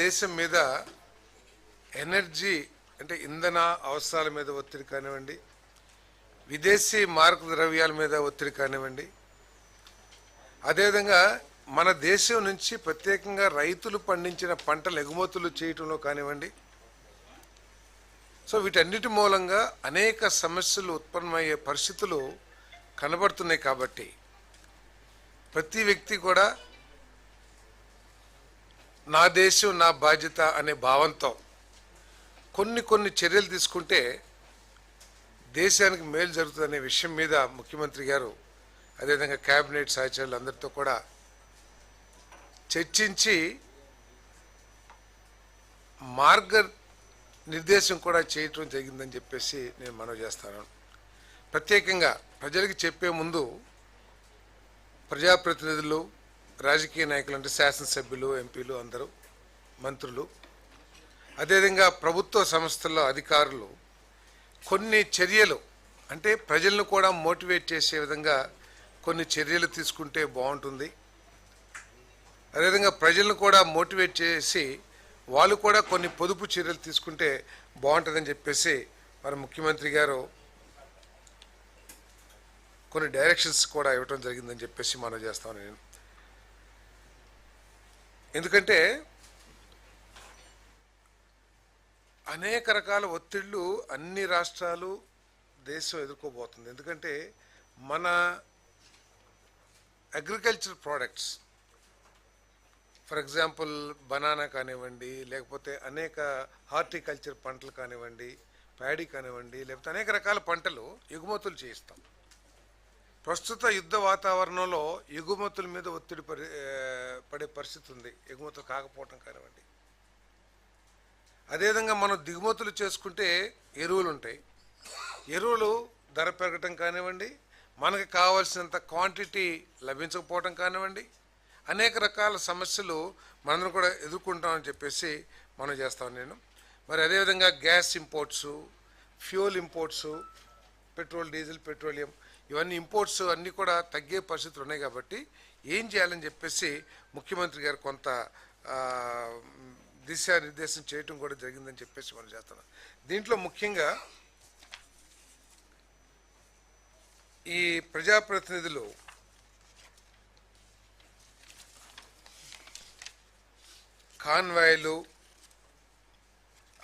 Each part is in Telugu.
దేశం మీద ఎనర్జీ అంటే ఇంధన అవసరాల మీద ఒత్తిడి కానివ్వండి, విదేశీ మారక ద్రవ్యాల మీద ఒత్తిడి కానివ్వండి, అదేవిధంగా మన దేశం నుంచి ప్రత్యేకంగా రైతులు పండించిన పంటలు ఎగుమతులు చేయటంలో కానివ్వండి, సో వీటన్నిటి మూలంగా అనేక సమస్యలు ఉత్పన్నమయ్యే పరిస్థితులు కనబడుతున్నాయి. కాబట్టి ప్రతి వ్యక్తి కూడా నా దేశం నా బాధ్యత అనే భావంతో కొన్ని చర్యలు తీసుకుంటే దేశానికి మేలు జరుగుతుందనే విషయం మీద ముఖ్యమంత్రి గారు అదేవిధంగా కేబినెట్ సహచరులు అందరితో కూడా చర్చించి మార్గ నిర్దేశం కూడా చేయటం జరిగిందని చెప్పేసి నేను మనవి చేస్తాను. ప్రత్యేకంగా ప్రజలకు చెప్పే ముందు ప్రజాప్రతినిధులు, రాజకీయ నాయకులు అంటే శాసనసభ్యులు, ఎంపీలు, అందరూ మంత్రులు, అదేవిధంగా ప్రభుత్వ సంస్థల్లో అధికారులు కొన్ని చర్యలు అంటే ప్రజలను కూడా మోటివేట్ చేసే విధంగా కొన్ని చర్యలు తీసుకుంటే బాగుంటుంది. అదేవిధంగా ప్రజలను కూడా మోటివేట్ చేసి వాళ్ళు కూడా కొన్ని పొదుపు చర్యలు తీసుకుంటే బాగుంటుందని చెప్పేసి మరి ముఖ్యమంత్రి గారు కొన్ని డైరెక్షన్స్ కూడా ఇవ్వటం జరిగిందని చెప్పేసి మనం చేస్తాను నేను. ఎందుకంటే అనేక రకాల ఒత్తిళ్లు అన్ని రాష్ట్రాలు దేశం ఎదుర్కోబోతుంది. ఎందుకంటే మన agriculture products, for example banana కానివ్వండి, లేకపోతే అనేక హార్టికల్చర్ పంటలు కానివ్వండి, ప్యాడీ కానివ్వండి, లేకపోతే అనేక రకాల పంటలు ఎగుమతులు చేయిస్తాం. ప్రస్తుత యుద్ధ వాతావరణంలో ఎగుమతుల మీద ఒత్తిడి పడే పరిస్థితి ఉంది, ఎగుమతులు కాకపోవటం కానివ్వండి. అదేవిధంగా మనం దిగుమతులు చేసుకుంటే ఎరువులు ఉంటాయి, ఎరువులు ధర పెరగటం కానివ్వండి, మనకు కావాల్సినంత క్వాంటిటీ లభించకపోవటం కానివ్వండి, అనేక రకాల సమస్యలు మనం కూడా ఎదుర్కొంటామని చెప్పేసి మనం చేస్తాం నేను. మరి అదేవిధంగా gas imports, fuel imports, petrol, diesel, petroleum ఇవన్నీ ఇంపోర్ట్స్ అన్నీ కూడా తగ్గే పరిస్థితులు ఉన్నాయి. కాబట్టి ఏం చేయాలని చెప్పేసి ముఖ్యమంత్రి గారు కొంత దిశానిర్దేశం చేయటం కూడా జరిగిందని చెప్పేసి మనం చేస్తున్నాం. దీంట్లో ముఖ్యంగా ఈ ప్రజాప్రతినిధులు కాన్వాయ్లు,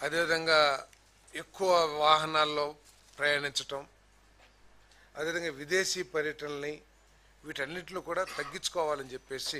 అదేవిధంగా ఎక్కువ వాహనాల్లో ప్రయాణించటం, అదేవిధంగా విదేశీ పర్యటనల్ని వీటన్నిటిలో కూడా తగ్గించుకోవాలని చెప్పేసి